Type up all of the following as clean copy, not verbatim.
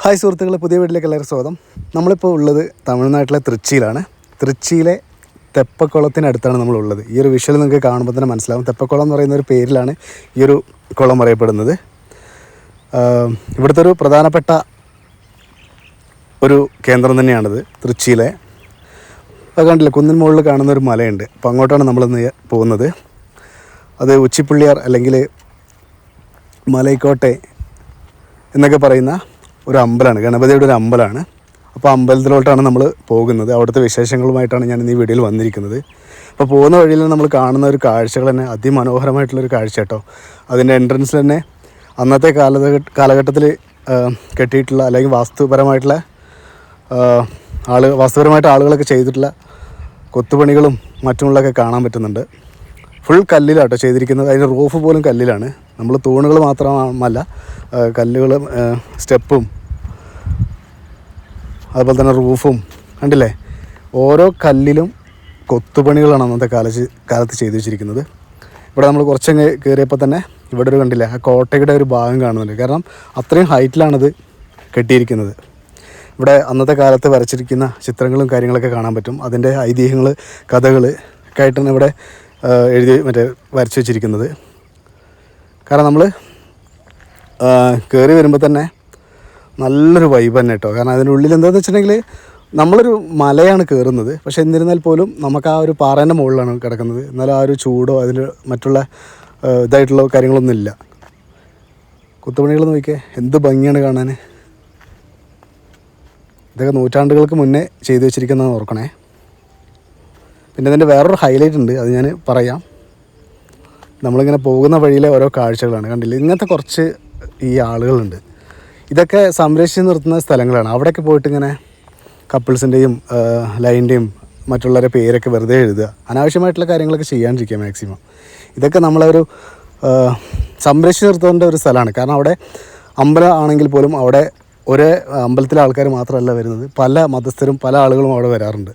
Hi സുഹൃത്തുക്കളെ, പുതിയ വീട്ടിലേക്ക് എല്ലാവർക്കും സ്വാഗതം. നമ്മളിപ്പോൾ ഉള്ളത് തമിഴ്നാട്ടിലെ തൃച്ചിയിലാണ്. തൃച്ചിയിലെ തെപ്പക്കുളത്തിനടുത്താണ് നമ്മളുള്ളത്. ഈ ഒരു വിഷ്വൽ നിങ്ങൾക്ക് കാണുമ്പോൾ തന്നെ മനസ്സിലാവും. തെപ്പക്കുളം എന്ന് പറയുന്ന ഒരു പേരിലാണ് ഈ ഒരു കുളം അറിയപ്പെടുന്നത്. ഇവിടുത്തെ ഒരു പ്രധാനപ്പെട്ട ഒരു കേന്ദ്രം തന്നെയാണിത്, തൃച്ചിയിലെ. അത് കണ്ടില്ല, കുന്നിൻ മുകളിൽ കാണുന്ന ഒരു മലയുണ്ട്. അപ്പോൾ അങ്ങോട്ടാണ് നമ്മളിന്ന് പോകുന്നത്. അത് ഉച്ചിപ്പുള്ളിയാർ അല്ലെങ്കിൽ മലൈക്കോട്ടെ എന്നൊക്കെ പറയുന്ന ഒരു അമ്പലമാണ്, ഗണപതിയുടെ ഒരു അമ്പലമാണ്. അപ്പോൾ അമ്പലത്തിലോട്ടാണ് നമ്മൾ പോകുന്നത്. അവിടുത്തെ വിശേഷങ്ങളുമായിട്ടാണ് ഞാൻ ഈ വീഡിയോയിൽ വന്നിരിക്കുന്നത്. അപ്പോൾ പോകുന്ന വഴിയിൽ നമ്മൾ കാണുന്ന ഒരു കാഴ്ചകൾ തന്നെ അതിമനോഹരമായിട്ടുള്ളൊരു കാഴ്ച കേട്ടോ. അതിൻ്റെ എൻട്രൻസിൽ തന്നെ അന്നത്തെ കാലഘട്ടത്തിൽ കെട്ടിയിട്ടുള്ള അല്ലെങ്കിൽ വാസ്തുപരമായിട്ട് ആളുകളൊക്കെ ചെയ്തിട്ടുള്ള കൊത്തുപണികളും മറ്റുമുള്ളതൊക്കെ കാണാൻ പറ്റുന്നുണ്ട്. ഫുൾ കല്ലിലാട്ടോ ചെയ്തിരിക്കുന്നത്. അതിൻ്റെ റൂഫ് പോലും കല്ലിലാണ്. നമ്മൾ തൂണുകൾ മാത്രമല്ല, കല്ലുകൾ, സ്റ്റെപ്പും അതുപോലെ തന്നെ റൂഫും കണ്ടില്ലേ. ഓരോ കല്ലിലും കൊത്തുപണികളാണ് അന്നത്തെ കാലത്ത് ചെയ്തു വെച്ചിരിക്കുന്നത്. ഇവിടെ നമ്മൾ കുറച്ചങ്ങ് കയറിയപ്പോൾ തന്നെ ഇവിടെ ഒരു കണ്ടില്ലേ, ആ കോട്ടയുടെ ഒരു ഭാഗം കാണുന്നുണ്ട്. കാരണം അത്രയും ഹൈറ്റിലാണിത് കെട്ടിയിരിക്കുന്നത്. ഇവിടെ അന്നത്തെ കാലത്ത് വരച്ചിരിക്കുന്ന ചിത്രങ്ങളും കാര്യങ്ങളൊക്കെ കാണാൻ പറ്റും. അതിൻ്റെ ഐതിഹ്യങ്ങൾ, കഥകൾ ഒക്കെ ആയിട്ടാണ് ഇവിടെ വരച്ച് വെച്ചിരിക്കുന്നത്. കാരണം നമ്മൾ കയറി വരുമ്പോൾ തന്നെ നല്ലൊരു വൈബ് തന്നെ കേട്ടോ. കാരണം അതിനുള്ളിൽ എന്താണെന്ന് വെച്ചിട്ടുണ്ടെങ്കിൽ നമ്മളൊരു മലയാണ് കയറുന്നത്. പക്ഷേ എന്നിരുന്നാൽ പോലും നമുക്ക് ആ ഒരു പാറേൻ്റെ മുകളിലാണ് കിടക്കുന്നത്. എന്നാലും ആ ഒരു ചൂടോ അതിൽ മറ്റുള്ള ഇതായിട്ടുള്ള കാര്യങ്ങളൊന്നും ഇല്ല. കൊത്തുപണികൾ നോക്കിയേ, എന്ത് ഭംഗിയാണ് കാണാൻ. ഇതൊക്കെ നൂറ്റാണ്ടുകൾക്ക് മുന്നേ ചെയ്തു വെച്ചിരിക്കുന്നതെന്ന് ഓർക്കണേ. പിന്നെ ഇതിൻ്റെ വേറൊരു ഹൈലൈറ്റ് ഉണ്ട്, അത് ഞാൻ പറയാം. നമ്മളിങ്ങനെ പോകുന്ന വഴിയിലെ ഓരോ കാഴ്ചകളാണ്. കണ്ടില്ലേ, ഇങ്ങനത്തെ കുറച്ച് ഈ ആളുകളുണ്ട്. ഇതൊക്കെ സംരക്ഷിച്ച് നിർത്തുന്ന സ്ഥലങ്ങളാണ്. അവിടെയൊക്കെ പോയിട്ട് ഇങ്ങനെ കപ്പിൾസിൻ്റെയും ലൈൻ്റെയും മറ്റുള്ളവരുടെ പേരൊക്കെ വെറുതെ എഴുതുക, അനാവശ്യമായിട്ടുള്ള കാര്യങ്ങളൊക്കെ ചെയ്യാണ്ടിരിക്കുക മാക്സിമം. ഇതൊക്കെ നമ്മളൊരു സംരക്ഷിച്ച് നിർത്തേണ്ട ഒരു സ്ഥലമാണ്. കാരണം അവിടെ അമ്പലം ആണെങ്കിൽ പോലും അവിടെ ഒരേ അമ്പലത്തിലെ ആൾക്കാർ മാത്രമല്ല വരുന്നത്, പല മതസ്ഥരും പല ആളുകളും അവിടെ വരാറുണ്ട്.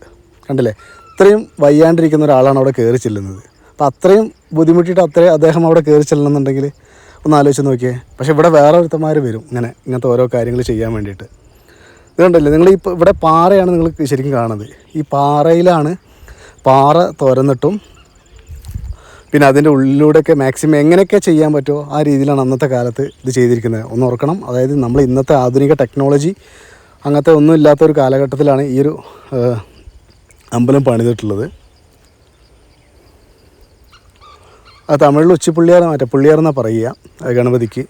കണ്ടില്ലേ, ഇത്രയും വയ്യാണ്ടിരിക്കുന്ന ഒരാളാണ് അവിടെ കയറി ചെല്ലുന്നത്. അപ്പോൾ അത്രയും ബുദ്ധിമുട്ടിയിട്ട് അദ്ദേഹം അവിടെ കയറി ചെല്ലണമെന്നുണ്ടെങ്കിൽ ഒന്ന് ആലോചിച്ച് നോക്കിയേ. പക്ഷേ ഇവിടെ വേറെ ഒരുത്തന്മാർ വരും ഇങ്ങനത്തെ ഓരോ കാര്യങ്ങൾ ചെയ്യാൻ വേണ്ടിയിട്ട്. ഇതുണ്ടല്ലേ, നിങ്ങൾ ഇവിടെ പാറയാണ് നിങ്ങൾ ശരിക്കും കാണുന്നത്. ഈ പാറയിലാണ് പാറ തുരന്നിട്ടും പിന്നെ അതിൻ്റെ ഉള്ളിലൂടെയൊക്കെ മാക്സിമം എങ്ങനെയൊക്കെ ചെയ്യാൻ പറ്റുമോ ആ രീതിയിലാണ് അന്നത്തെ കാലത്ത് ഇത് ചെയ്തിരിക്കുന്നത്. ഒന്ന് ഓർക്കണം, അതായത് നമ്മൾ ഇന്നത്തെ ആധുനിക ടെക്നോളജി അങ്ങനത്തെ ഒന്നും ഇല്ലാത്തൊരു കാലഘട്ടത്തിലാണ് ഈ ഒരു അമ്പലം പണിതിട്ടുള്ളത്. അത് തമിഴിൽ ഉച്ചിപ്പുള്ളിയാർ പുള്ളിയാർ എന്നാണ് പറയുക ഗണപതിക്ക്.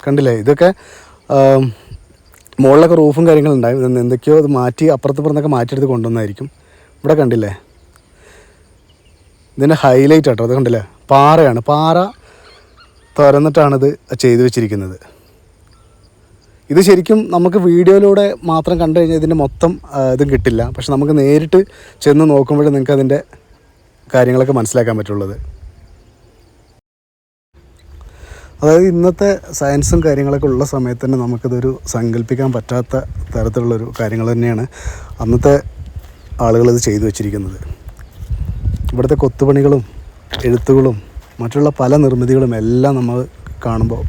കണ്ടില്ലേ, ഇതൊക്കെ മുകളിലൊക്കെ റൂഫും കാര്യങ്ങളുണ്ടാവും. എന്തൊക്കെയോ അത് മാറ്റി അപ്പുറത്തുനിന്നൊക്കെ മാറ്റിയെടുത്ത് കൊണ്ടുവന്നായിരിക്കും. ഇവിടെ കണ്ടില്ലേ, ഇതിൻ്റെ ഹൈലൈറ്റ് ആട്ടോ. അത് കണ്ടില്ലേ, പാറയാണ്. പാറ തുരന്നിട്ടാണിത് ചെയ്തു വെച്ചിരിക്കുന്നത്. ഇത് ശരിക്കും നമുക്ക് വീഡിയോയിലൂടെ മാത്രം കണ്ടു കഴിഞ്ഞാൽ ഇതിൻ്റെ മൊത്തം ഇതും കിട്ടില്ല. പക്ഷെ നമുക്ക് നേരിട്ട് ചെന്ന് നോക്കുമ്പോഴേ നിങ്ങൾക്ക് അതിൻ്റെ കാര്യങ്ങളൊക്കെ മനസ്സിലാക്കാൻ പറ്റുള്ളത്. അതായത് ഇന്നത്തെ സയൻസും കാര്യങ്ങളൊക്കെ ഉള്ള സമയത്ത് തന്നെ നമുക്കിതൊരു സങ്കല്പിക്കാൻ പറ്റാത്ത തരത്തിലുള്ളൊരു കാര്യങ്ങൾ തന്നെയാണ് അന്നത്തെ ആളുകളിത് ചെയ്തു വച്ചിരിക്കുന്നത്. ഇവിടുത്തെ കൊത്തുപണികളും എഴുത്തുകളും മറ്റുള്ള പല നിർമ്മിതികളും എല്ലാം നമ്മൾ കാണുമ്പോൾ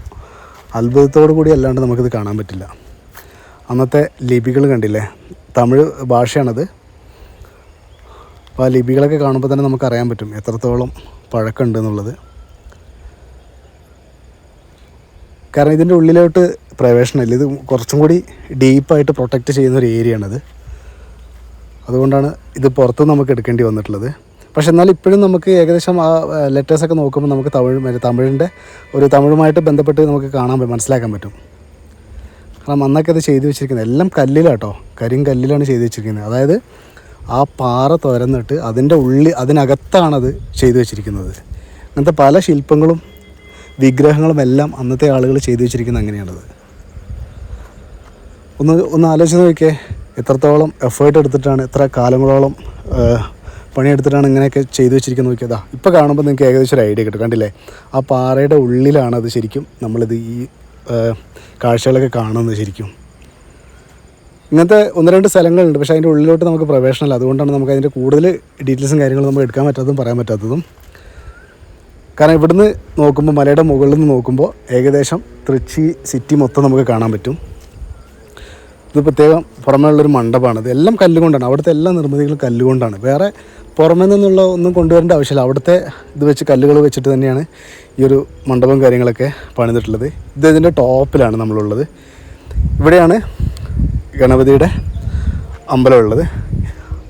അത്ഭുതത്തോടു കൂടി അല്ലാണ്ട് നമുക്കിത് കാണാൻ പറ്റില്ല. അന്നത്തെ ലിപികൾ കണ്ടില്ലേ, തമിഴ് ഭാഷയാണത്. അപ്പോൾ ആ ലിപികളൊക്കെ കാണുമ്പോൾ തന്നെ നമുക്കറിയാൻ പറ്റും എത്രത്തോളം പഴക്കമുണ്ട് എന്നുള്ളത്. കാരണം ഇതിൻ്റെ ഉള്ളിലോട്ട് പ്രവേശനമില്ല. ഇത് കുറച്ചും കൂടി ഡീപ്പായിട്ട് പ്രൊട്ടക്റ്റ് ചെയ്യുന്ന ഒരു ഏരിയയാണത്. അതുകൊണ്ടാണ് ഇത് പുറത്ത് നമുക്ക് എടുക്കേണ്ടി വന്നിട്ടുള്ളത്. പക്ഷെ എന്നാൽ ഇപ്പോഴും നമുക്ക് ഏകദേശം ആ ലെറ്റേഴ്സൊക്കെ നോക്കുമ്പോൾ നമുക്ക് തമിഴുമായിട്ട് ബന്ധപ്പെട്ട് നമുക്ക് മനസ്സിലാക്കാൻ പറ്റും. കാരണം അന്നൊക്കെ അത് ചെയ്തു വെച്ചിരിക്കുന്നത് എല്ലാം കല്ലിലാട്ടോ, കരിങ്കല്ലിലാണ് ചെയ്തു വെച്ചിരിക്കുന്നത്. അതായത് ആ പാറ തുരന്നിട്ട് അതിനകത്താണത് ചെയ്തു വെച്ചിരിക്കുന്നത്. അങ്ങനത്തെ പല ശില്പങ്ങളും വിഗ്രഹങ്ങളും എല്ലാം അന്നത്തെ ആളുകൾ ചെയ്തു വെച്ചിരിക്കുന്നത് അങ്ങനെയാണത്. ഒന്ന് ആലോചിച്ച് നോക്കിയേ, എത്രത്തോളം എഫേർട്ട് എടുത്തിട്ടാണ്, എത്ര കാലങ്ങളോളം പണിയെടുത്തിട്ടാണ് ഇങ്ങനെയൊക്കെ ചെയ്തു വെച്ചിരിക്കുന്നത് നോക്കിയതാ. ഇപ്പോൾ കാണുമ്പോൾ നിങ്ങൾക്ക് ഏകദേശം ഒരു ഐഡിയ കിട്ടും. കണ്ടില്ലേ, ആ പാറയുടെ ഉള്ളിലാണത് ശരിക്കും നമ്മളിത് ഈ കാഴ്ചകളൊക്കെ കാണുന്നത്. ശരിക്കും ഇങ്ങനത്തെ ഒന്ന് രണ്ട് സ്ഥലങ്ങളുണ്ട്, പക്ഷേ അതിൻ്റെ ഉള്ളിലോട്ട് നമുക്ക് പ്രവേശനമില്ല. അതുകൊണ്ടാണ് നമുക്ക് അതിൻ്റെ കൂടുതൽ ഡീറ്റെയിൽസും കാര്യങ്ങളും നമുക്ക് എടുക്കാൻ പറ്റാത്തതും പറയാൻ പറ്റാത്തതും. കാരണം ഇവിടുന്ന് നോക്കുമ്പോൾ, മലയുടെ മുകളിൽ നിന്ന് നോക്കുമ്പോൾ ഏകദേശം തൃശ്ശി സിറ്റി മൊത്തം നമുക്ക് കാണാൻ പറ്റും. ഇത് പ്രത്യേകം പുറമേ ഉള്ളൊരു മണ്ഡപമാണ്. ഇതെല്ലാം കല്ലുകൊണ്ടാണ്, അവിടുത്തെ എല്ലാ നിർമ്മിതികളും കല്ലുകൊണ്ടാണ്. വേറെ പുറമേ നിന്നുള്ള ഒന്നും കൊണ്ടുവരേണ്ട ആവശ്യമില്ല. അവിടുത്തെ ഇത് വെച്ച്, കല്ലുകൾ വെച്ചിട്ട് തന്നെയാണ് ഈ ഒരു മണ്ഡപം കാര്യങ്ങളൊക്കെ പണിതിട്ടുള്ളത്. ഇത് ഇതിൻ്റെ ടോപ്പിലാണ് നമ്മളുള്ളത്. ഇവിടെയാണ് ഗണപതിയുടെ അമ്പലമുള്ളത്.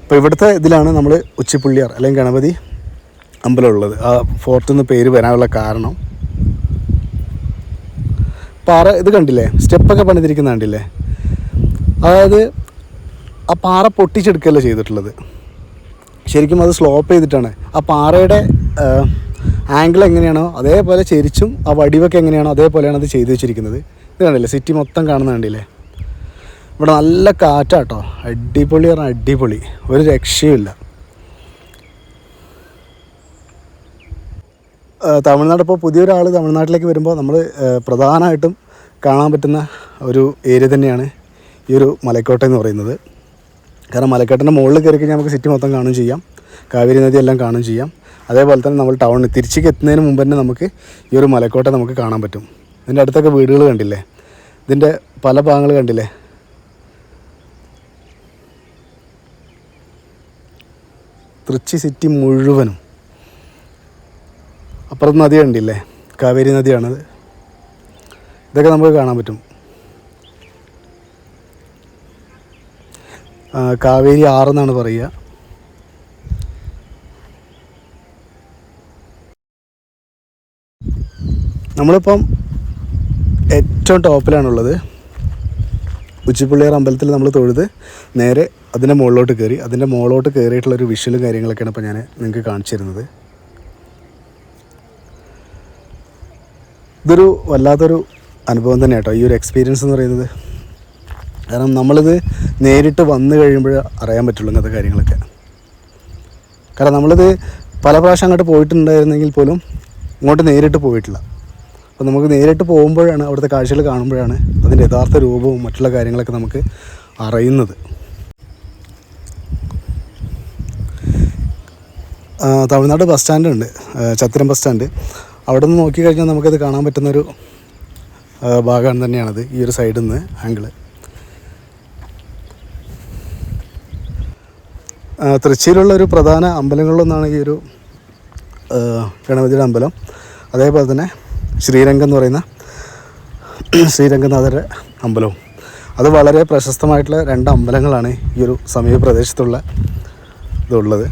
അപ്പോൾ ഇവിടുത്തെ ഇതിലാണ് നമ്മൾ ഉച്ചിപ്പുള്ളിയാർ അല്ലെങ്കിൽ ഗണപതി അമ്പലമുള്ളത്. ആ ഫോർട്ടിൽ നിന്ന് പേര് വരാനുള്ള കാരണം, പാറ ഇത് കണ്ടില്ലേ, സ്റ്റെപ്പൊക്കെ പണിതിരിക്കുന്ന കണ്ടില്ലേ, അതായത് ആ പാറ പൊട്ടിച്ചെടുക്കുകയല്ല ചെയ്തിട്ടുള്ളത്, ശരിക്കും അത് സ്ലോപ്പ് ചെയ്തിട്ടാണ്. ആ പാറയുടെ ആംഗിൾ എങ്ങനെയാണോ അതേപോലെ ചെരിച്ചും ആ വടിവൊക്കെ എങ്ങനെയാണോ അതേപോലെയാണ് അത് ചെയ്തു വെച്ചിരിക്കുന്നത്. ഇത് കണ്ടില്ലേ, സിറ്റി മൊത്തം കാണുന്ന കണ്ടില്ലേ. ഇവിടെ നല്ല കാറ്റാട്ടോ, അടിപൊളി പറഞ്ഞാൽ അടിപൊളി, ഒരു രക്ഷയുമില്ല. തമിഴ്നാട്, ഇപ്പോൾ പുതിയൊരാൾ തമിഴ്നാട്ടിലേക്ക് വരുമ്പോൾ നമ്മൾ പ്രധാനമായിട്ടും കാണാൻ പറ്റുന്ന ഒരു ഏരിയ തന്നെയാണ് ഈ ഒരു മലക്കോട്ട എന്ന് പറയുന്നത്. കാരണം മലക്കോട്ടൻ്റെ മുകളിൽ കയറി കഴിഞ്ഞാൽ നമുക്ക് സിറ്റി മൊത്തം കാണുകയും ചെയ്യാം, കാവേരി നദി എല്ലാം കാണുകയും ചെയ്യാം. അതേപോലെ തന്നെ നമ്മൾ ടൗണിൽ തിരിച്ചേക്ക് എത്തുന്നതിന് മുമ്പ് തന്നെ നമുക്ക് ഈ ഒരു മലക്കോട്ട നമുക്ക് കാണാൻ പറ്റും. ഇതിൻ്റെ അടുത്തൊക്കെ വീടുകൾ കണ്ടില്ലേ, ഇതിൻ്റെ പല ഭാഗങ്ങൾ കണ്ടില്ലേ. തൃശ്ശി സിറ്റി മുഴുവനും. അപ്പുറത്ത് നദി കണ്ടില്ലേ, കാവേരി നദിയാണത്. ഇതൊക്കെ നമുക്ക് കാണാൻ പറ്റും. കാവേരി ആറെന്നാണ് പറയുക. നമ്മളിപ്പം ഏറ്റവും ടോപ്പിലാണുള്ളത്. ഉച്ചിപ്പുള്ളിയാർ അമ്പലത്തിൽ നമ്മൾ തൊഴുത് നേരെ അതിൻ്റെ മുകളിലോട്ട് കയറി. അതിൻ്റെ മുകളിലോട്ട് കയറിയിട്ടുള്ളൊരു വിഷ്വലും കാര്യങ്ങളൊക്കെയാണ് ഇപ്പോൾ ഞാൻ നിങ്ങൾക്ക് കാണിച്ചു തരുന്നത്. ഇതൊരു വല്ലാത്തൊരു അനുഭവം തന്നെ കേട്ടോ, ഈ ഒരു എക്സ്പീരിയൻസ് എന്ന് പറയുന്നത്. കാരണം നമ്മളിത് നേരിട്ട് വന്നു കഴിയുമ്പോൾ അറിയാൻ പറ്റുള്ളൂ ഇങ്ങനത്തെ കാര്യങ്ങളൊക്കെ. കാരണം നമ്മളിത് പല പ്രാവശ്യം അങ്ങോട്ട് പോയിട്ടുണ്ടായിരുന്നെങ്കിൽ പോലും ഇങ്ങോട്ട് നേരിട്ട് പോയിട്ടില്ല. അപ്പോൾ നമുക്ക് നേരിട്ട് പോകുമ്പോഴാണ്, അവിടുത്തെ കാഴ്ചകൾ കാണുമ്പോഴാണ് അതിൻ്റെ യഥാർത്ഥ രൂപവും മറ്റുള്ള കാര്യങ്ങളൊക്കെ നമുക്ക് അറിയുന്നത്. തമിഴ്നാട് ബസ് സ്റ്റാൻഡ് ഉണ്ട്, ചത്തിരം ബസ് സ്റ്റാൻഡ്. അവിടെ നിന്ന് നോക്കിക്കഴിഞ്ഞാൽ നമുക്കത് കാണാൻ പറ്റുന്നൊരു ഭാഗമാണ് തന്നെയാണത്, ഈ ഒരു സൈഡിൽ നിന്ന് ആംഗിള്. തൃശ്ശൂരിലുള്ള ഒരു പ്രധാന അമ്പലങ്ങളിലൊന്നാണ് ഈ ഒരു ഗണപതിയുടെ അമ്പലം. അതേപോലെ തന്നെ ശ്രീരംഗം എന്ന് പറയുന്ന ശ്രീരംഗനാഥരുടെ അമ്പലവും. അത് വളരെ പ്രശസ്തമായിട്ടുള്ള 2 അമ്പലങ്ങളാണ് ഈ ഒരു സമീപ പ്രദേശത്തുള്ള ഇതുള്ളത്.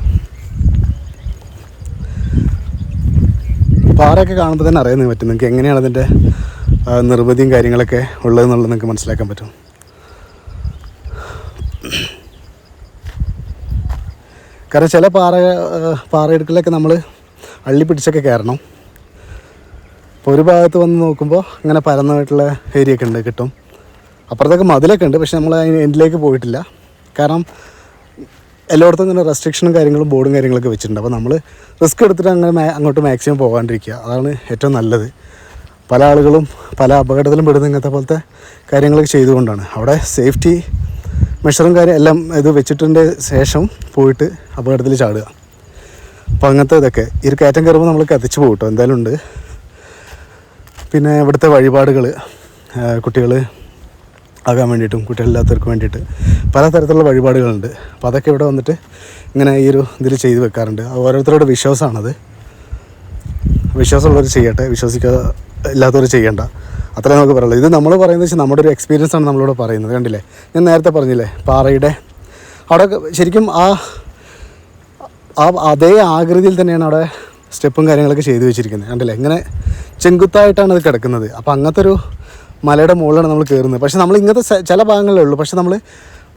പാറയൊക്കെ കാണുമ്പോൾ തന്നെ അറിയാൻ പറ്റും നിങ്ങൾക്ക് എങ്ങനെയാണ് അതിൻ്റെ നിർമ്മിതിയും കാര്യങ്ങളൊക്കെ ഉള്ളതെന്നുള്ളത് നിങ്ങൾക്ക് മനസ്സിലാക്കാൻ പറ്റും. കാരണം ചില പാറയെടുക്കലൊക്കെ നമ്മൾ അള്ളി പിടിച്ചൊക്കെ കയറണം. അപ്പോൾ ഒരു ഭാഗത്ത് വന്ന് നോക്കുമ്പോൾ ഇങ്ങനെ പരന്നതായിട്ടുള്ള ഏരിയ ഒക്കെ ഉണ്ട്, കിട്ടും. അപ്പുറത്തൊക്കെ മതിലൊക്കെ ഉണ്ട്, പക്ഷെ നമ്മൾ അതിന് എൻഡിലേക്ക് പോയിട്ടില്ല. കാരണം എല്ലായിടത്തും ഇങ്ങനെ റെസ്ട്രിക്ഷനും കാര്യങ്ങളും ബോർഡും കാര്യങ്ങളൊക്കെ വെച്ചിട്ടുണ്ട്. അപ്പോൾ നമ്മൾ റിസ്ക് എടുത്തിട്ട് അങ്ങനെ അങ്ങോട്ട് മാക്സിമം പോകാണ്ടിരിക്കുക, അതാണ് ഏറ്റവും നല്ലത്. പല ആളുകളും പല അപകടത്തിലും പെടുന്ന ഇങ്ങനത്തെ പോലത്തെ കാര്യങ്ങളൊക്കെ ചെയ്തുകൊണ്ടാണ്. അവിടെ സേഫ്റ്റി മെഷറും എല്ലാം ഇത് വെച്ചിട്ടുണ്ട് ശേഷം പോയിട്ട് അപകടത്തിൽ ചാടുക. അപ്പോൾ അങ്ങനത്തെ ഇതൊക്കെ ഈ ഒരു കയറ്റം കയറുമ്പോൾ നമ്മൾ കത്തിച്ച് പോകും കേട്ടോ, എന്തായാലും ഉണ്ട്. പിന്നെ ഇവിടുത്തെ വഴിപാടുകൾ കുട്ടികൾ ആകാൻ വേണ്ടിയിട്ടും കുട്ടികളില്ലാത്തവർക്ക് വേണ്ടിയിട്ട് പലതരത്തിലുള്ള വഴിപാടുകളുണ്ട്. അപ്പോൾ അതൊക്കെ ഇവിടെ വന്നിട്ട് ഇങ്ങനെ ഈ ഒരു ഇതിൽ ചെയ്ത് വെക്കാറുണ്ട്. ഓരോരുത്തരുടെ വിശ്വാസമാണത്. വിശ്വാസമുള്ളവർ ചെയ്യട്ടെ, ഇല്ലാത്തവർ ചെയ്യണ്ട, അത്രേ നമുക്ക് പറയുള്ളൂ. ഇത് നമ്മൾ പറയുന്നത് വെച്ചാൽ നമ്മുടെ ഒരു എക്സ്പീരിയൻസ് ആണ് നമ്മളിവിടെ പറയുന്നത്. കണ്ടില്ലേ, ഞാൻ നേരത്തെ പറഞ്ഞില്ലേ പാറയുടെ അവിടെ ശരിക്കും അതേ ആകൃതിയിൽ തന്നെയാണ് അവിടെ സ്റ്റെപ്പും കാര്യങ്ങളൊക്കെ ചെയ്തു വെച്ചിരിക്കുന്നത്. കണ്ടില്ലേ, ഇങ്ങനെ ചെങ്കുത്തായിട്ടാണ് അത് കിടക്കുന്നത്. അപ്പോൾ അങ്ങനത്തെ ഒരു മലയുടെ മുകളിലാണ് നമ്മൾ കയറുന്നത്. പക്ഷേ നമ്മൾ ഇങ്ങനത്തെ ചില ഭാഗങ്ങളേ ഉള്ളൂ. പക്ഷേ നമ്മൾ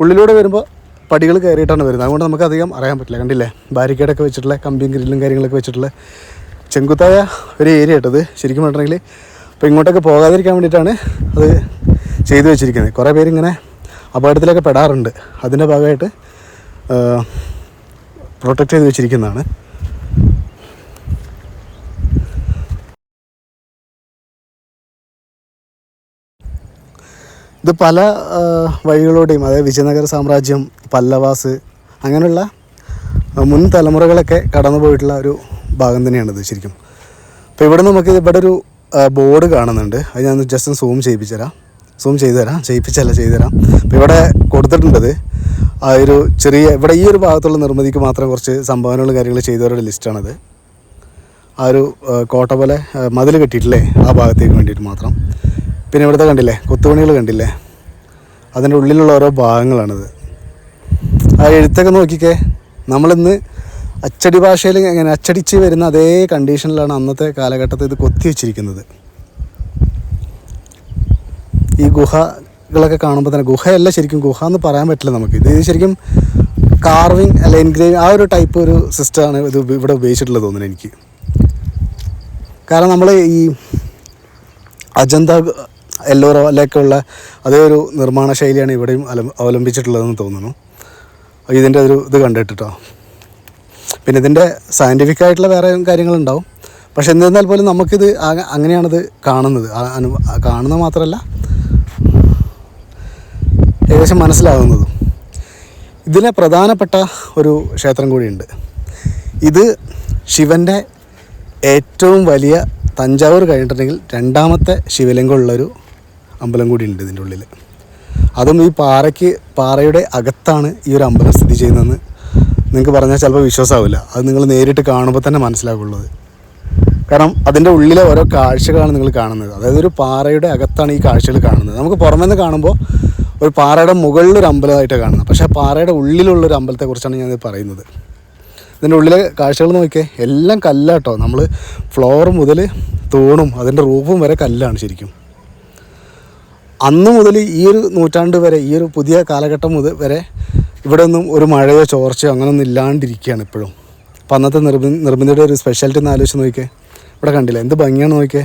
ഉള്ളിലൂടെ വരുമ്പോൾ പടികൾ കയറിയിട്ടാണ് വരുന്നത്. അതുകൊണ്ട് നമുക്ക് അധികം അറിയാൻ പറ്റില്ല. കണ്ടില്ലേ, ബാരിക്കേഡൊക്കെ വെച്ചിട്ടുള്ള കമ്പിയും ഗ്രില്ലും കാര്യങ്ങളൊക്കെ വെച്ചിട്ടുള്ള ചെങ്കുത്തായ ഒരു ഏരിയ ഇട്ടത് ശരിക്കും പറഞ്ഞിട്ടുണ്ടെങ്കിൽ. അപ്പോൾ ഇങ്ങോട്ടൊക്കെ പോകാതിരിക്കാൻ വേണ്ടിയിട്ടാണ് അത് ചെയ്തു വെച്ചിരിക്കുന്നത്. കുറേ പേരിങ്ങനെ അപകടത്തിലൊക്കെ പെടാറുണ്ട്. അതിൻ്റെ ഭാഗമായിട്ട് പ്രൊട്ടക്റ്റ് ചെയ്ത് വെച്ചിരിക്കുന്നതാണ്. ഇത് പല വഴികളോടെയും, അതായത് വിജയനഗര സാമ്രാജ്യം, പല്ലവാസ്, അങ്ങനെയുള്ള മുൻ തലമുറകളൊക്കെ കടന്നു പോയിട്ടുള്ള ഒരു ഭാഗം തന്നെയാണിത് ശരിക്കും. അപ്പോൾ ഇവിടെ നമുക്ക് ഇവിടെ ഒരു ബോർഡ് കാണുന്നുണ്ട്. അത് ഞാൻ ജസ്റ്റ് ചെയ്തു തരാം. അപ്പോൾ ഇവിടെ കൊടുത്തിട്ടുണ്ടത് ആ ഒരു ചെറിയ ഇവിടെ ഈ ഒരു ഭാഗത്തുള്ള നിർമ്മിതിക്ക് മാത്രം കുറച്ച് സംഭാവനകളും കാര്യങ്ങൾ ചെയ്തവരുടെ ലിസ്റ്റാണത്. ആ ഒരു കോട്ട പോലെ മതിൽ കെട്ടിയിട്ടില്ലേ, ആ ഭാഗത്തേക്ക് വേണ്ടിയിട്ട് മാത്രം. പിന്നെ ഇവിടുത്തെ കണ്ടില്ലേ കൊത്തുപണികൾ കണ്ടില്ലേ, അതിൻ്റെ ഉള്ളിലുള്ള ഓരോ ഭാഗങ്ങളാണിത്. ആ എഴുത്തൊക്കെ നോക്കിക്കേ, നമ്മളിന്ന് അച്ചടി ഭാഷയിൽ ഇങ്ങനെ അച്ചടിച്ച് വരുന്ന അതേ കണ്ടീഷനിലാണ് അന്നത്തെ കാലഘട്ടത്തിൽ ഇത് കൊത്തി വച്ചിരിക്കുന്നത്. ഈ ഗുഹകളൊക്കെ കാണുമ്പോൾ തന്നെ, ഗുഹയല്ല ശരിക്കും, ഗുഹ എന്ന് പറയാൻ പറ്റില്ല നമുക്ക്. ഇത് ശരിക്കും കാർവിങ് അല്ല എൻഗ്രേവിങ് ആ ഒരു ടൈപ്പ് ഒരു സിസ്റ്റമാണ് ഇത് ഇവിടെ ഉപയോഗിച്ചിട്ടുള്ളത് തോന്നുന്നു എനിക്ക്. കാരണം നമ്മൾ ഈ അജന്ത എല്ലോറയിലൊക്കെ ഉള്ള അതേ ഒരു നിർമ്മാണ ശൈലിയാണ് ഇവിടെയും അവലംബിച്ചിട്ടുള്ളതെന്ന് തോന്നുന്നു. ഇതിൻ്റെ ഒരു ഇത് കണ്ടിട്ടോ. പിന്നെ ഇതിൻ്റെ സയൻറ്റിഫിക് ആയിട്ടുള്ള വേറെ കാര്യങ്ങളുണ്ടാവും. പക്ഷെ എന്നിരുന്നാൽ പോലും നമുക്കിത് അങ്ങനെയാണിത് കാണുന്നത്. കാണുന്നത് മാത്രമല്ല ഏകദേശം മനസ്സിലാകുന്നതും. ഇതിലെ പ്രധാനപ്പെട്ട ഒരു ക്ഷേത്രം കൂടിയുണ്ട്. ഇത് ശിവൻ്റെ ഏറ്റവും വലിയ, തഞ്ചാവൂർ കഴിഞ്ഞിട്ടുണ്ടെങ്കിൽ രണ്ടാമത്തെ ശിവലിംഗമുള്ളൊരു അമ്പലം കൂടിയുണ്ട് ഇതിൻ്റെ ഉള്ളിൽ. അതും ഈ പാറയുടെ അകത്താണ് ഈ ഒരു അമ്പലം സ്ഥിതി ചെയ്യുന്നതെന്ന് നിങ്ങൾക്ക് പറഞ്ഞാൽ ചിലപ്പോൾ വിശ്വാസമാവില്ല. അത് നിങ്ങൾ നേരിട്ട് കാണുമ്പോൾ തന്നെ മനസ്സിലാകുള്ളത്. കാരണം അതിൻ്റെ ഉള്ളിലെ ഓരോ കാഴ്ചകളാണ് നിങ്ങൾ കാണുന്നത്. അതായത് ഒരു പാറയുടെ അകത്താണ് ഈ കാഴ്ചകൾ കാണുന്നത്. നമുക്ക് പുറമേ നിന്ന് കാണുമ്പോൾ ഒരു പാറയുടെ മുകളിലൊരു അമ്പലമായിട്ടാണ് കാണുന്നത്. പക്ഷേ ആ പാറയുടെ ഉള്ളിലുള്ളൊരു അമ്പലത്തെക്കുറിച്ചാണ് ഞാനിത് പറയുന്നത്. ഇതിൻ്റെ ഉള്ളിലെ കാഴ്ചകൾ നോക്കിയേ, എല്ലാം കല്ലാട്ടോ. നമ്മൾ ഫ്ലോർ മുതൽ തൂണും അതിൻ്റെ റൂഫും വരെ കല്ലാണ് ശരിക്കും. അന്ന് മുതൽ ഈ ഒരു നൂറ്റാണ്ട് വരെ, ഈ ഒരു പുതിയ കാലഘട്ടം മുതൽ വരെ ഇവിടെ ഒന്നും ഒരു മഴയോ ചോർച്ചയോ അങ്ങനെയൊന്നും ഇല്ലാണ്ടിരിക്കുകയാണ് ഇപ്പോഴും. അപ്പം അന്നത്തെ നിർമ്മിതിയുടെ ഒരു സ്പെഷ്യാലിറ്റി ഒന്ന് ആലോചിച്ച് നോക്കിയേ. ഇവിടെ കണ്ടില്ല എന്ത് ഭംഗിയാണ് നോക്കിയേ.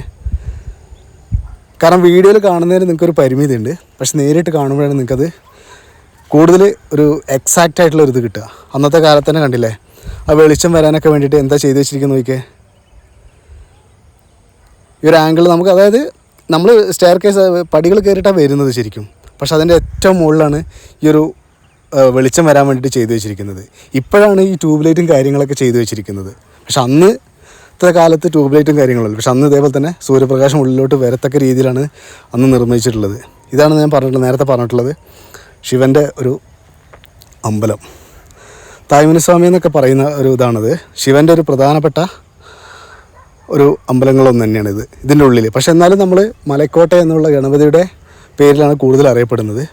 കാരണം വീഡിയോയിൽ കാണുന്നതിന് നിങ്ങൾക്കൊരു പരിമിതി ഉണ്ട്, പക്ഷെ നേരിട്ട് കാണുമ്പോഴാണ് നിങ്ങൾക്കത് കൂടുതൽ ഒരു എക്സാക്റ്റ് ആയിട്ടുള്ള ഒരു ഇത് കിട്ടുക. അന്നത്തെ കാലത്ത് തന്നെ കണ്ടില്ലേ ആ വെളിച്ചം വരാനൊക്കെ വേണ്ടിയിട്ട് എന്താ ചെയ്ത് വെച്ചിരിക്കുന്നത് നോക്കിയേ. ഈ ഒരു ആംഗിൾ നമുക്ക്, അതായത് നമ്മൾ സ്റ്റെയർ കേസ് പടികൾ കയറിയിട്ടാണ് വരുന്നത് ശരിക്കും, പക്ഷെ അതിൻ്റെ ഏറ്റവും മുകളിലാണ് ഈ ഒരു വെളിച്ചം വരാൻ വേണ്ടിയിട്ട് ചെയ്തു വെച്ചിരിക്കുന്നത്. ഇപ്പോഴാണ് ഈ ട്യൂബ് ലൈറ്റും കാര്യങ്ങളൊക്കെ ചെയ്തു വെച്ചിരിക്കുന്നത്. പക്ഷെ അന്നത്തെ കാലത്ത് ട്യൂബ് ലൈറ്റും കാര്യങ്ങളുള്ളൂ. പക്ഷെ അന്ന് ഇതേപോലെ തന്നെ സൂര്യപ്രകാശം ഉള്ളിലോട്ട് വരത്തക്ക രീതിയിലാണ് അന്ന് നിർമ്മിച്ചിട്ടുള്ളത്. ഇതാണ് ഞാൻ നേരത്തെ പറഞ്ഞിട്ടുള്ളത് ശിവൻ്റെ ഒരു അമ്പലം. തായ്മനസ്വാമി എന്നൊക്കെ പറയുന്ന ഒരു ഇതാണത്. ശിവൻ്റെ ഒരു പ്രധാനപ്പെട്ട ഒരു അമ്പലങ്ങളൊന്നും തന്നെയാണിത് ഇതിൻ്റെ ഉള്ളിൽ. പക്ഷെ എന്നാലും നമ്മൾ മലക്കോട്ട എന്നുള്ള ഗണപതിയുടെ പേരിലാണ് കൂടുതൽ അറിയപ്പെടുന്നത്.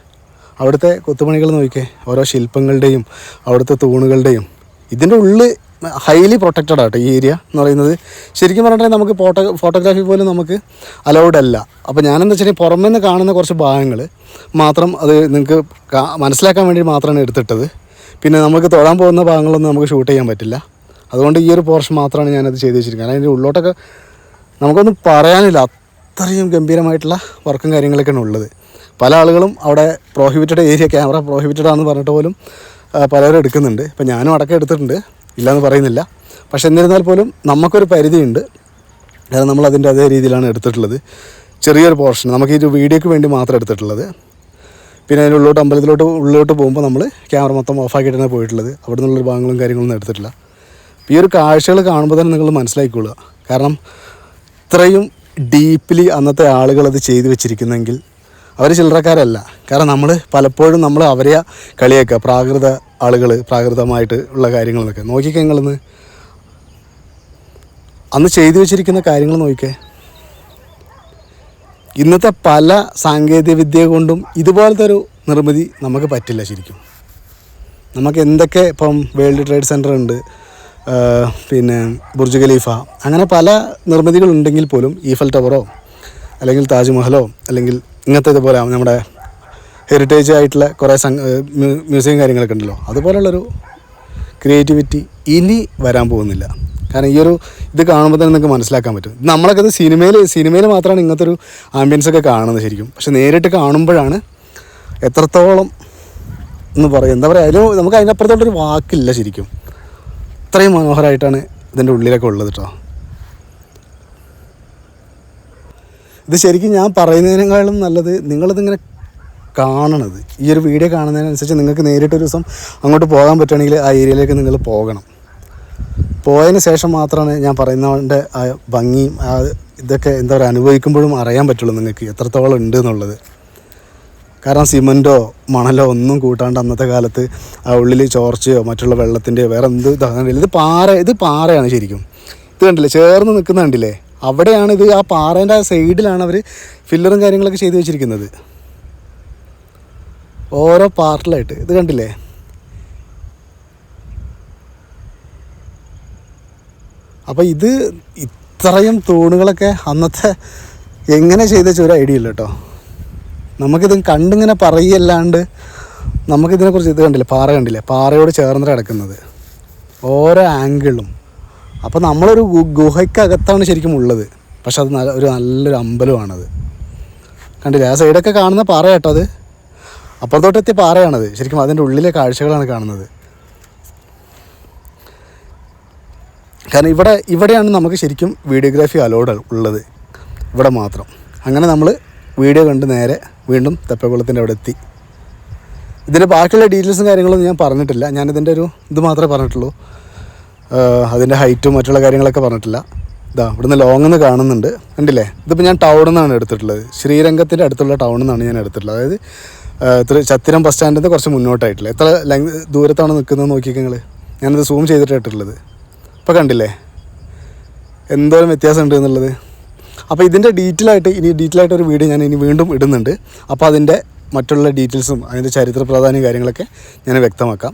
അവിടുത്തെ കൊത്തുപണികൾ നോക്കിയേ, ഓരോ ശില്പങ്ങളുടെയും അവിടുത്തെ തൂണുകളുടെയും. ഇതിൻ്റെ ഉള്ളിൽ ഹൈലി പ്രൊട്ടക്റ്റഡ് ആട്ടോ ഈ ഏരിയ എന്ന് പറയുന്നത്. ശരിക്കും പറഞ്ഞിട്ടുണ്ടെങ്കിൽ നമുക്ക് ഫോട്ടോഗ്രാഫി പോലും നമുക്ക് അലൗഡ് അല്ല. അപ്പോൾ ഞാനെന്താ വെച്ചാൽ പുറമേ നിന്ന് കാണുന്ന കുറച്ച് ഭാഗങ്ങൾ മാത്രം അത് നിങ്ങൾക്ക് മനസ്സിലാക്കാൻ വേണ്ടി മാത്രമാണ് എടുത്തിട്ടത്. പിന്നെ നമുക്ക് തൊഴാൻ പോകുന്ന ഭാഗങ്ങളൊന്നും നമുക്ക് ഷൂട്ട് ചെയ്യാൻ പറ്റില്ല. അതുകൊണ്ട് ഈ ഒരു പോർഷൻ മാത്രമാണ് ഞാനത് ചെയ്ത് വെച്ചിരിക്കുന്നത്. കാരണം അതിൻ്റെ ഉള്ളോട്ടൊക്കെ നമുക്കൊന്നും പറയാനില്ല, അത്രയും ഗംഭീരമായിട്ടുള്ള വർക്കും കാര്യങ്ങളൊക്കെയാണ് ഉള്ളത്. പല ആളുകളും അവിടെ പ്രോഹിബിറ്റഡ് ഏരിയ, ക്യാമറ പ്രോഹിബിറ്റഡ് ആണെന്ന് പറഞ്ഞിട്ട് പോലും പലരും എടുക്കുന്നുണ്ട്. ഇപ്പം ഞാനും അടക്കം എടുത്തിട്ടുണ്ട്, ഇല്ലയെന്ന് പറയുന്നില്ല. പക്ഷെ എന്നിരുന്നാൽ പോലും നമുക്കൊരു പരിധിയുണ്ട്. കാരണം നമ്മളതിൻ്റെ അതേ രീതിയിലാണ് എടുത്തിട്ടുള്ളത്. ചെറിയൊരു പോർഷൻ നമുക്ക് ഈ ഒരു വീഡിയോയ്ക്ക് വേണ്ടി മാത്രം എടുത്തിട്ടുള്ളത്. പിന്നെ അതിൻ്റെ ഉള്ളിലോട്ട് പോകുമ്പോൾ നമ്മൾ ക്യാമറ മൊത്തം ഓഫാക്കിയിട്ടാണ് പോയിട്ടുള്ളത്. അവിടെ നിന്നുള്ളൊരു ഭാഗങ്ങളും കാര്യങ്ങളൊന്നും എടുത്തിട്ടില്ല. ഈ ഒരു കാഴ്ചകൾ കാണുമ്പോൾ തന്നെ നിങ്ങൾ മനസ്സിലാക്കിക്കൊള്ളുക. കാരണം ഇത്രയും ഡീപ്ലി അന്നത്തെ ആളുകൾ അത് ചെയ്തു വെച്ചിരിക്കുന്നെങ്കിൽ അവർ ചില്ലറക്കാരല്ല. കാരണം നമ്മൾ പലപ്പോഴും നമ്മൾ അവരെ കളിയാക്കുക, പ്രാകൃത ആളുകൾ, പ്രാകൃതമായിട്ട് ഉള്ള കാര്യങ്ങളെന്നൊക്കെ. നോക്കിക്കഴിഞ്ഞാൽ അന്ന് ചെയ്തു വെച്ചിരിക്കുന്ന കാര്യങ്ങൾ നോക്കിക്കേ. ഇന്നത്തെ പല സാങ്കേതിക വിദ്യ കൊണ്ടും ഇതുപോലത്തെ ഒരു നിർമ്മിതി നമുക്ക് പറ്റില്ല ശരിക്കും. നമുക്ക് എന്തൊക്കെ ഇപ്പം വേൾഡ് ട്രേഡ് സെൻറ്റർ ഉണ്ട്, പിന്നെ ബുർജ് ഖലീഫ, അങ്ങനെ പല നിർമ്മിതികളുണ്ടെങ്കിൽ പോലും ഈഫൽ ടവറോ അല്ലെങ്കിൽ താജ്മഹലോ അല്ലെങ്കിൽ ഇങ്ങനത്തെ ഇതുപോലെ നമ്മുടെ ഹെറിറ്റേജ് ആയിട്ടുള്ള കുറേ മ്യൂസിയം കാര്യങ്ങളൊക്കെ ഉണ്ടല്ലോ, അതുപോലുള്ളൊരു ക്രിയേറ്റിവിറ്റി ഇനി വരാൻ പോകുന്നില്ല. കാരണം ഈ ഒരു ഇത് കാണുമ്പോൾ തന്നെ നിങ്ങൾക്ക് മനസ്സിലാക്കാൻ പറ്റും. നമ്മളൊക്കെ ഇത് സിനിമയിൽ മാത്രമാണ് ഇങ്ങനത്തെ ഒരു ആംബിയൻസൊക്കെ കാണുന്നത് ശരിക്കും. പക്ഷെ നേരിട്ട് കാണുമ്പോഴാണ് എത്രത്തോളം എന്ന് പറയും, എന്താ പറയുക, അതിൽ നമുക്ക് അതിനപ്പുറത്തോട്ടൊരു വാക്കില്ല ശരിക്കും. അത്രയും മനോഹരമായിട്ടാണ് ഇതിൻ്റെ ഉള്ളിലൊക്കെ ഉള്ളത് കേട്ടോ. ഇത് ശരിക്കും ഞാൻ പറയുന്നതിനേക്കാളും നല്ലത് നിങ്ങളിതിങ്ങനെ കാണണത്. ഈ ഒരു വീഡിയോ കാണുന്നതിനനുസരിച്ച് നിങ്ങൾക്ക് നേരിട്ടൊരു ദിവസം അങ്ങോട്ട് പോകാൻ പറ്റുകയാണെങ്കിൽ ആ ഏരിയയിലേക്ക് നിങ്ങൾ പോകണം. പോയതിന് ശേഷം മാത്രമാണ് ഞാൻ പറയുന്നതിൻ്റെ ആ ഭംഗിയും ഇതൊക്കെ എന്താ പറയുക അനുഭവിക്കുമ്പോഴും അറിയാൻ പറ്റുള്ളൂ നിങ്ങൾക്ക് എത്രത്തോളം ഉണ്ട് എന്നുള്ളത്. കാരണം സിമൻറ്റോ മണലോ ഒന്നും കൂട്ടാണ്ട് അന്നത്തെ കാലത്ത് ആ ഉള്ളിൽ ചോർച്ചയോ മറ്റുള്ള വെള്ളത്തിൻ്റെയോ വേറെ എന്ത് ഇതാകണ്ടില്ല. ഇത് പാറയാണ് ശരിക്കും. ഇത് കണ്ടില്ലേ ചേർന്ന് നിൽക്കുന്ന കണ്ടില്ലേ, അവിടെയാണ് ഇത്. ആ പാറേൻ്റെ ആ സൈഡിലാണ് അവർ ഫില്ലറും കാര്യങ്ങളൊക്കെ ചെയ്ത് വെച്ചിരിക്കുന്നത് ഓരോ പാർട്ടിലായിട്ട്. ഇത് കണ്ടില്ലേ, അപ്പോൾ ഇത് ഇത്രയും തൂണുകളൊക്കെ അന്നത്തെ എങ്ങനെ ചെയ്ത ഒരു ഐഡിയ ഇല്ല കേട്ടോ. നമുക്കിത് കണ്ടിങ്ങനെ പറയല്ലാണ്ട് നമുക്കിതിനെക്കുറിച്ച് ഇത് കണ്ടില്ലേ, പാറ കണ്ടില്ലേ, പാറയോട് ചേർന്ന് കിടക്കുന്നത് ഓരോ ആംഗിളും. അപ്പോൾ നമ്മളൊരു ഗുഹയ്ക്കകത്താണ് ശരിക്കും ഉള്ളത്. പക്ഷെ അത് നല്ലൊരു അമ്പലമാണത്. കണ്ടില്ലേ, ആ സൈഡൊക്കെ കാണുന്ന പാറ കേട്ടോ. അത് അപ്പുറത്തോട്ടെത്തിയ പാറയാണത്. ശരിക്കും അതിൻ്റെ ഉള്ളിലെ കാഴ്ചകളാണ് കാണുന്നത്. കാരണം ഇവിടെയാണ് നമുക്ക് ശരിക്കും വീഡിയോഗ്രാഫി അലൗഡ് ഉള്ളത്, ഇവിടെ മാത്രം. അങ്ങനെ നമ്മൾ വീഡിയോ കണ്ട് നേരെ വീണ്ടും തെപ്പക്കുളത്തിൻ്റെ അവിടെ എത്തി. ഇതിൻ്റെ ബാക്കിയുള്ള ഡീറ്റെയിൽസും കാര്യങ്ങളൊന്നും ഞാൻ പറഞ്ഞിട്ടില്ല. ഞാനിതിൻ്റെ ഇത് മാത്രമേ പറഞ്ഞിട്ടുള്ളൂ. അതിൻ്റെ ഹൈറ്റും മറ്റുള്ള കാര്യങ്ങളൊക്കെ പറഞ്ഞിട്ടില്ല. ഇവിടുന്ന് ലോങ്ങിൽ നിന്ന് കാണുന്നുണ്ട്, കണ്ടില്ലേ. ഇതിപ്പോൾ ഞാൻ ടൗണിൽ നിന്നാണ് എടുത്തിട്ടുള്ളത്, ശ്രീരംഗത്തിൻ്റെ അടുത്തുള്ള ടൗണിൽ നിന്നാണ് ഞാൻ എടുത്തിട്ടുള്ളത്. അതായത് ചത്തിരം ബസ് സ്റ്റാൻഡിൽ നിന്ന് കുറച്ച് മുന്നോട്ടായിട്ടില്ല. എത്ര ദൂരത്താണ് നിൽക്കുന്നത് നോക്കിയൊക്കെ നിങ്ങൾ. ഞാനത് സൂം ചെയ്തിട്ടായിട്ടുള്ളത്. ഇപ്പോൾ കണ്ടില്ലേ എന്തോരം വ്യത്യാസം ഉണ്ട് എന്നുള്ളത്. അപ്പോൾ ഇതിൻ്റെ ഡീറ്റെയിൽ ആയിട്ട് ഒരു വീഡിയോ ഞാൻ ഇനി വീണ്ടും ഇടുന്നുണ്ട്. അപ്പോൾ അതിൻ്റെ മറ്റുള്ള ഡീറ്റെയിൽസും അതിൻ്റെ ചരിത്ര പ്രാധാന്യം കാര്യങ്ങളൊക്കെ ഞാൻ വ്യക്തമാക്കാം.